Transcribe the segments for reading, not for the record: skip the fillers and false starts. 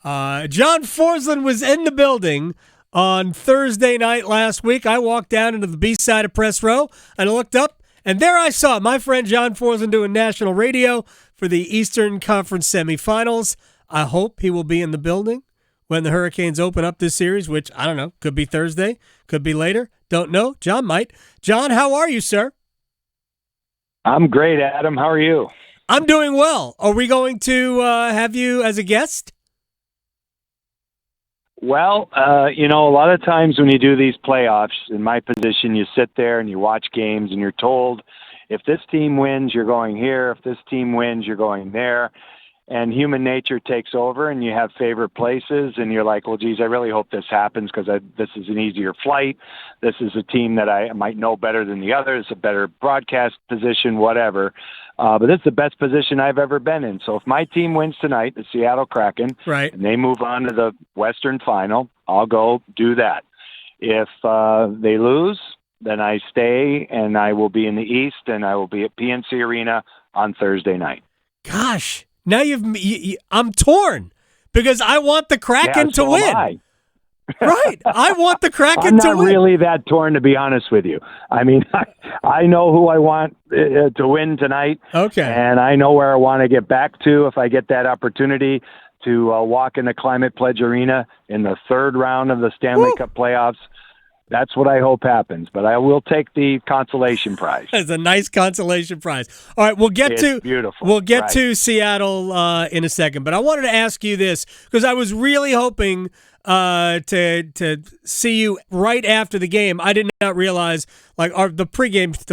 John Forslund was in the building on Thursday night last week. I walked down into the B side of Press Row and I looked up, and there I saw my friend John Forslund doing national radio for the Eastern Conference semifinals. I hope he will be in the building when the Hurricanes open up this series, which, I don't know, could be Thursday, could be later. Don't know. John might. John, how are you, sir? I'm great, Adam. How are you? I'm doing well. Are we going to have you as a guest? Well, a lot of times when you do these playoffs, in my position, you sit there and you watch games and you're told, if this team wins, you're going here. If this team wins, you're going there. And human nature takes over and you have favorite places and you're like, well, geez, I really hope this happens because this is an easier flight. This is a team that I might know better than the others, a better broadcast position, whatever. But this is the best position I've ever been in. So if my team wins tonight, the Seattle Kraken, right, and they move on to the Western Final, I'll go do that. If they lose, then I stay and I will be in the East and I will be at PNC Arena on Thursday night. Gosh. Now I'm torn because I want the Kraken to win. Right. I want the Kraken to win. I'm not really that torn, to be honest with you. I mean, I know who I want to win tonight. Okay. And I know where I want to get back to if I get that opportunity to walk in the Climate Pledge Arena in the third round of the Stanley Cup playoffs. That's what I hope happens, but I will take the consolation prize. It's a nice consolation prize. All right, we'll get to Seattle in a second, but I wanted to ask you this because I was really hoping to see you right after the game. I did not realize the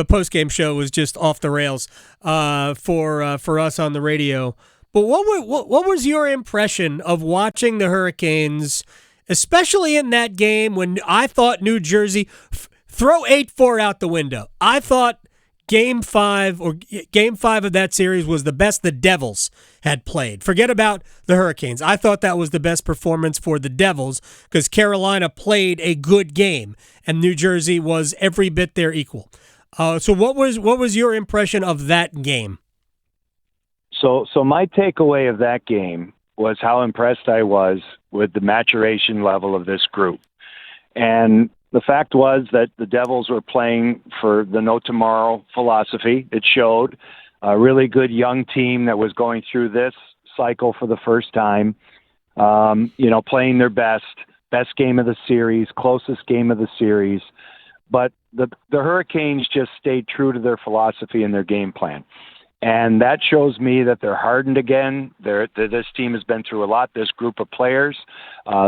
postgame show was just off the rails for us on the radio. But what was your impression of watching the Hurricanes? Especially in that game when I thought New Jersey throw 8-4 out the window. I thought Game 5 of that series was the best the Devils had played. Forget about the Hurricanes. I thought that was the best performance for the Devils because Carolina played a good game and New Jersey was every bit their equal. So what was your impression of that game? So my takeaway of that game was how impressed I was with the maturation level of this group. And the fact was that the Devils were playing for the no tomorrow philosophy. It showed a really good young team that was going through this cycle for the first time, playing their best game of the series, closest game of the series. But the Hurricanes just stayed true to their philosophy and their game plan. And that shows me that they're hardened again. This team has been through a lot, this group of players.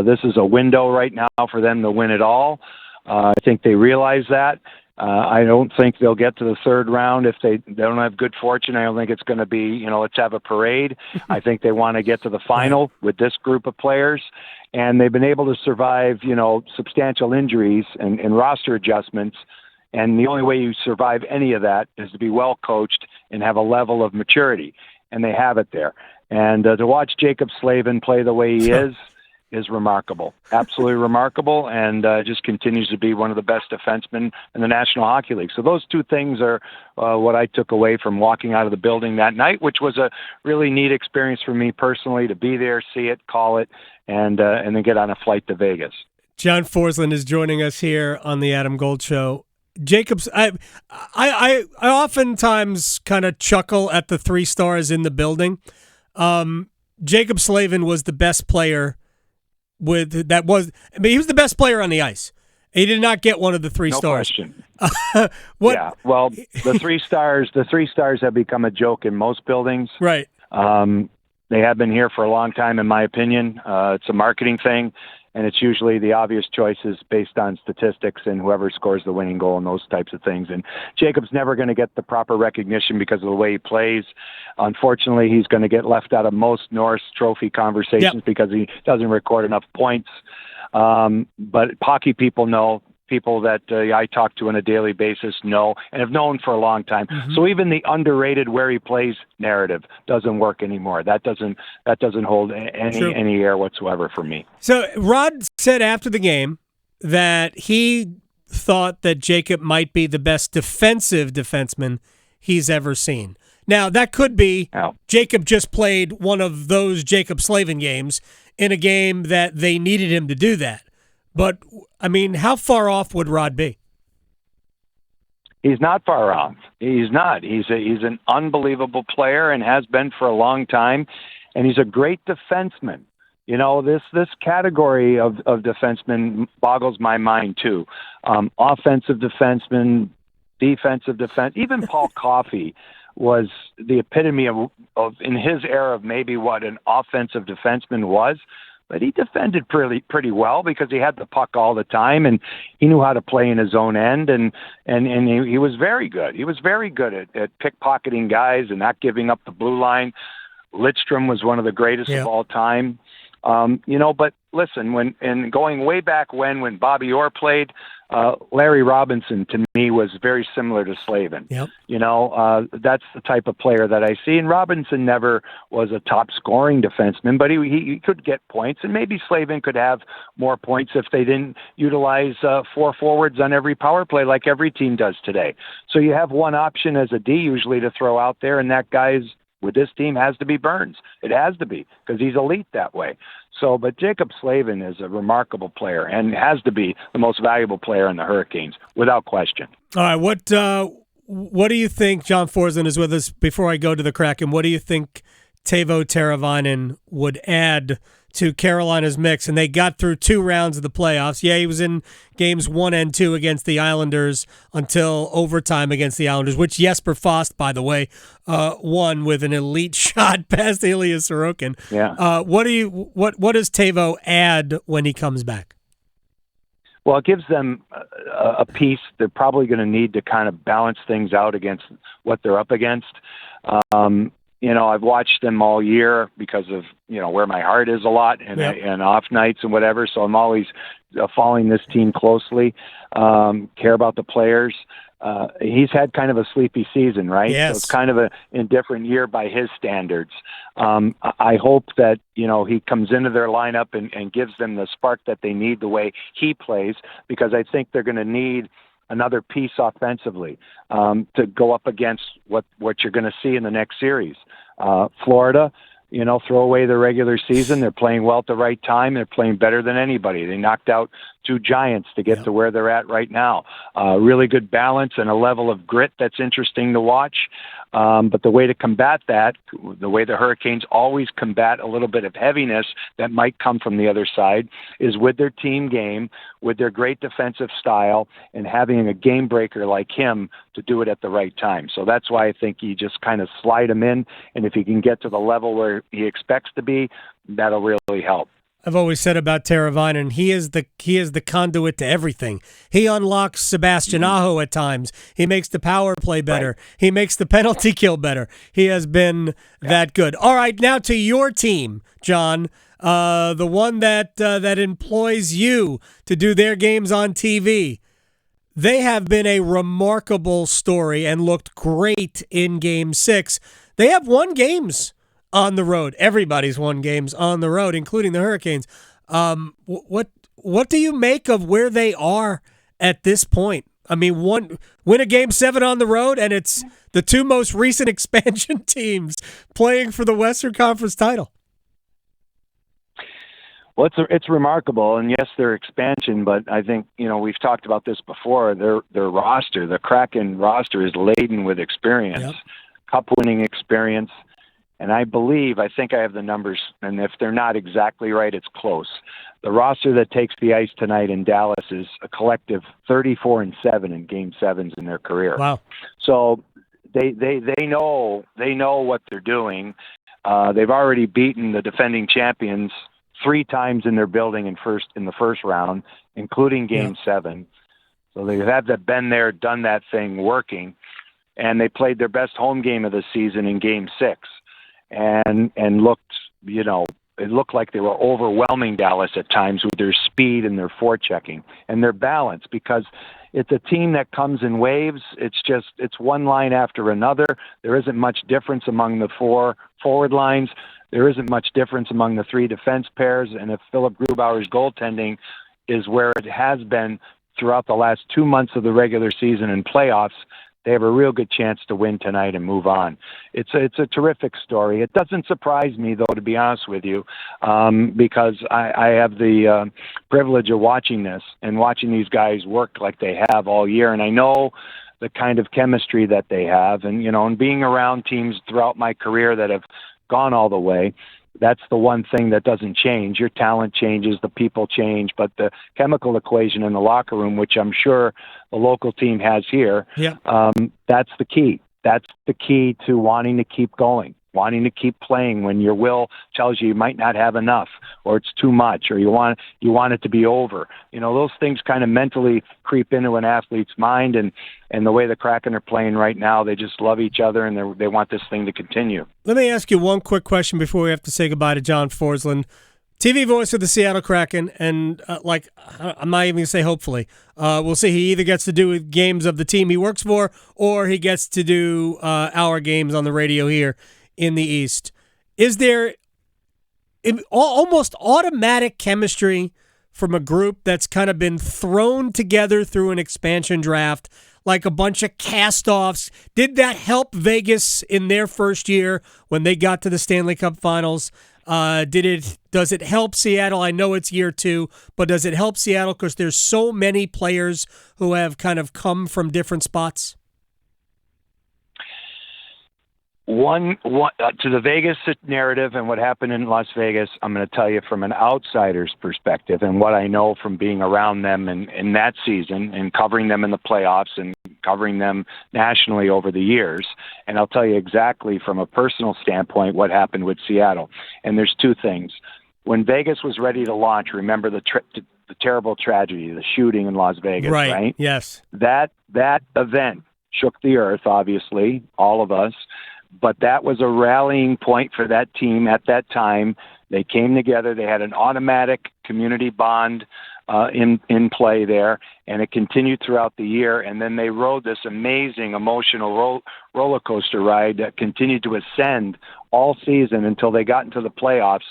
This is a window right now for them to win it all. I think they realize that. I don't think they'll get to the third round if they don't have good fortune. I don't think it's going to be, let's have a parade. I think they want to get to the final with this group of players. And they've been able to survive, substantial injuries and roster adjustments. And the only way you survive any of that is to be well coached and have a level of maturity. And they have it there. And to watch Jacob Slavin play the way he is remarkable. Absolutely remarkable. And just continues to be one of the best defensemen in the National Hockey League. So those two things are what I took away from walking out of the building that night, which was a really neat experience for me personally to be there, see it, call it, and then get on a flight to Vegas. John Forslund is joining us here on the Adam Gold Show. Jacobs, I oftentimes kind of chuckle at the three stars in the building. Jacob Slavin was the best player he was the best player on the ice. He did not get one of the three stars. No question. Yeah, well, the three stars have become a joke in most buildings. Right. They have been here for a long time, in my opinion. It's a marketing thing. And it's usually the obvious choices based on statistics and whoever scores the winning goal and those types of things. And Jacob's never going to get the proper recognition because of the way he plays. Unfortunately, he's going to get left out of most Norris Trophy conversations because he doesn't record enough points. But hockey people know, people that I talk to on a daily basis know and have known for a long time. Mm-hmm. So even the underrated where he plays narrative doesn't work anymore. That doesn't hold any air whatsoever for me. So Rod said after the game that he thought that Jacob might be the best defensive defenseman he's ever seen. Now, that could be Jacob just played one of those Jacob Slavin games in a game that they needed him to do that. But, I mean, how far off would Rod be? He's not far off. He's not. He's an unbelievable player and has been for a long time, and he's a great defenseman. You know, this category of defenseman boggles my mind, too. Offensive defenseman, defensive defense. Even Paul Coffey was the epitome of in his era of maybe what an offensive defenseman was. But he defended pretty well because he had the puck all the time, and he knew how to play in his own end, and he was very good. He was very good at pickpocketing guys and not giving up the blue line. Lidstrom was one of the greatest of all time. You know, but listen, going way back when Bobby Orr played, Larry Robinson to me was very similar to Slavin. Yep. You know, that's the type of player that I see. And Robinson never was a top scoring defenseman, but he could get points, and maybe Slavin could have more points if they didn't utilize 4 forwards on every power play like every team does today. So you have one option as a D usually to throw out there, and that guy's with this team has to be Burns. It has to be because he's elite that way. So, but Jacob Slavin is a remarkable player and has to be the most valuable player in the Hurricanes, without question. All right, what do you think? John Forslund is with us. Before I go to the Kraken, what do you think Teuvo Teravainen would add to Carolina's mix? And they got through 2 rounds of the playoffs. Yeah, he was in games 1 and 2 against the Islanders until overtime against the Islanders, which Jesper Fast, by the way, won with an elite shot past Ilya Sorokin. Yeah. What does Teuvo add when he comes back? Well, it gives them a piece they're probably going to need to kind of balance things out against what they're up against. You know, I've watched them all year because of, you know, where my heart is a lot and off nights and whatever. So I'm always following this team closely, care about the players. He's had kind of a sleepy season, right? Yes. So it's kind of an indifferent year by his standards. I hope that, you know, he comes into their lineup and gives them the spark that they need the way he plays, because I think they're going to need another piece offensively to go up against what you're going to see in the next series. Florida, you know, throw away the regular season. They're playing well at the right time. They're playing better than anybody. They knocked out 2 giants to get to where they're at right now. Really good balance and a level of grit that's interesting to watch. But the way to combat that, the way the Hurricanes always combat a little bit of heaviness that might come from the other side, is with their team game, with their great defensive style, and having a game breaker like him to do it at the right time. So that's why I think you just kind of slide him in, and if he can get to the level where he expects to be, that'll really help. I've always said about Teravainen, he is the conduit to everything. He unlocks Sebastian Aho at times. He makes the power play better. Right. He makes the penalty kill better. He has been that good. All right, now to your team, John, the one that employs you to do their games on TV. They have been a remarkable story and looked great in Game 6. They have won games on the road. Everybody's won games on the road, including the Hurricanes. What do you make of where they are at this point? I mean, win a Game 7 on the road, and it's the 2 most recent expansion teams playing for the Western Conference title. Well, it's remarkable, and yes, their expansion, but I think, you know, we've talked about this before. Their roster, the Kraken roster, is laden with experience, cup-winning experience. And I think I have the numbers, and if they're not exactly right, it's close. The roster that takes the ice tonight in Dallas is a collective 34-7 in Game 7s in their career. Wow! So they know what they're doing. They've already beaten the defending champions 3 times in their building in the first round, including Game 7. So they have been there, done that thing, working, and they played their best home game of the season in Game 6. And looked, you know, it looked like they were overwhelming Dallas at times with their speed and their forechecking and their balance, because it's a team that comes in waves. It's one line after another. There isn't much difference among the 4 forward lines. There isn't much difference among the 3 defense pairs. And if Philip Grubauer's goaltending is where it has been throughout the last 2 months of the regular season and playoffs, they have a real good chance to win tonight and move on. It's a terrific story. It doesn't surprise me, though, to be honest with you, because I have the privilege of watching this and watching these guys work like they have all year, and I know the kind of chemistry that they have, and being around teams throughout my career that have gone all the way. That's the one thing that doesn't change. Your talent changes, the people change, but the chemical equation in the locker room, which I'm sure the local team has here, that's the key. That's the key to wanting to keep going, wanting to keep playing when your will tells you might not have enough, or it's too much, or you want it to be over. Those things kind of mentally creep into an athlete's mind, and the way the Kraken are playing right now, they just love each other, and they want this thing to continue. Let me ask you one quick question before we have to say goodbye to John Forslund, TV voice of the Seattle Kraken, and I'm not even going to say hopefully. We'll see. He either gets to do games of the team he works for, or he gets to do our games on the radio here in the East. Is there almost automatic chemistry from a group that's kind of been thrown together through an expansion draft, like a bunch of cast-offs? Did that help Vegas in their first year when they got to the Stanley Cup Finals? Does it help Seattle? I know it's year 2, but does it help Seattle because there's so many players who have kind of come from different spots? One to the Vegas narrative and what happened in Las Vegas, I'm going to tell you from an outsider's perspective and what I know from being around them in that season and covering them in the playoffs and covering them nationally over the years. And I'll tell you exactly from a personal standpoint what happened with Seattle. And there's 2 things. When Vegas was ready to launch, remember the terrible tragedy, the shooting in Las Vegas, right? Yes. That event shook the earth, obviously, all of us. But that was a rallying point for that team at that time. They came together. They had an automatic community bond in play there, and it continued throughout the year. And then they rode this amazing emotional roller coaster ride that continued to ascend all season until they got into the playoffs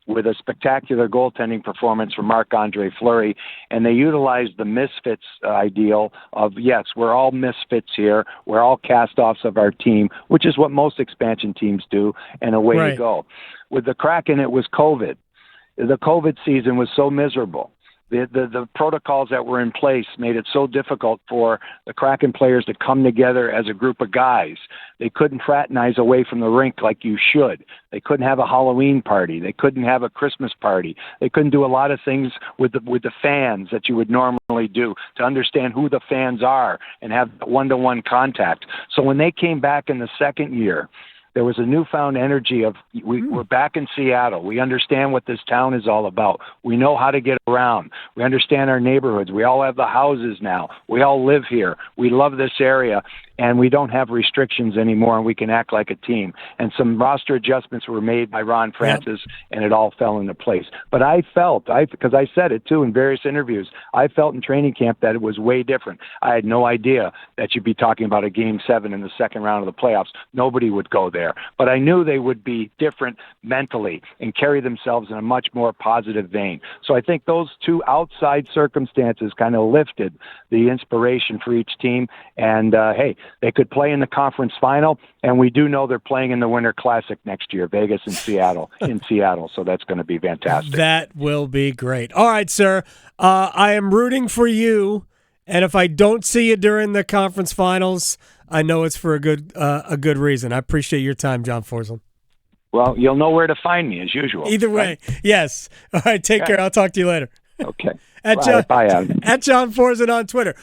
with a spectacular goaltending performance from Marc-Andre Fleury. And they utilized the misfits ideal of, yes, we're all misfits here. We're all cast-offs of our team, which is what most expansion teams do, and away you go. With the Kraken, it was COVID. The COVID season was so miserable. The protocols that were in place made it so difficult for the Kraken players to come together as a group of guys. They couldn't fraternize away from the rink like you should. They couldn't have a Halloween party. They couldn't have a Christmas party. They couldn't do a lot of things with the fans that you would normally do to understand who the fans are and have one-to-one contact. So when they came back in the second year, there was a newfound energy of we're back in Seattle. We understand what this town is all about. We know how to get around. We understand our neighborhoods. We all have the houses now. We all live here. We love this area, and we don't have restrictions anymore, and we can act like a team. And some roster adjustments were made by Ron Francis, and it all fell into place. But I felt, because I said it too in various interviews, I felt in training camp that it was way different. I had no idea that you'd be talking about a Game 7 in the second round of the playoffs. Nobody would go there. But I knew they would be different mentally and carry themselves in a much more positive vein. So I think those 2 outside circumstances kind of lifted the inspiration for each team. And, hey, they could play in the conference final, and we do know they're playing in the Winter Classic next year, Vegas and Seattle, so that's going to be fantastic. That will be great. All right, sir. I am rooting for you, and if I don't see you during the conference finals, I know it's for a good reason. I appreciate your time, John Forslund. Well, you'll know where to find me, as usual. Either way, right? Yes. All right, take care. I'll talk to you later. Okay. Bye, Adam. At John Forslund on Twitter.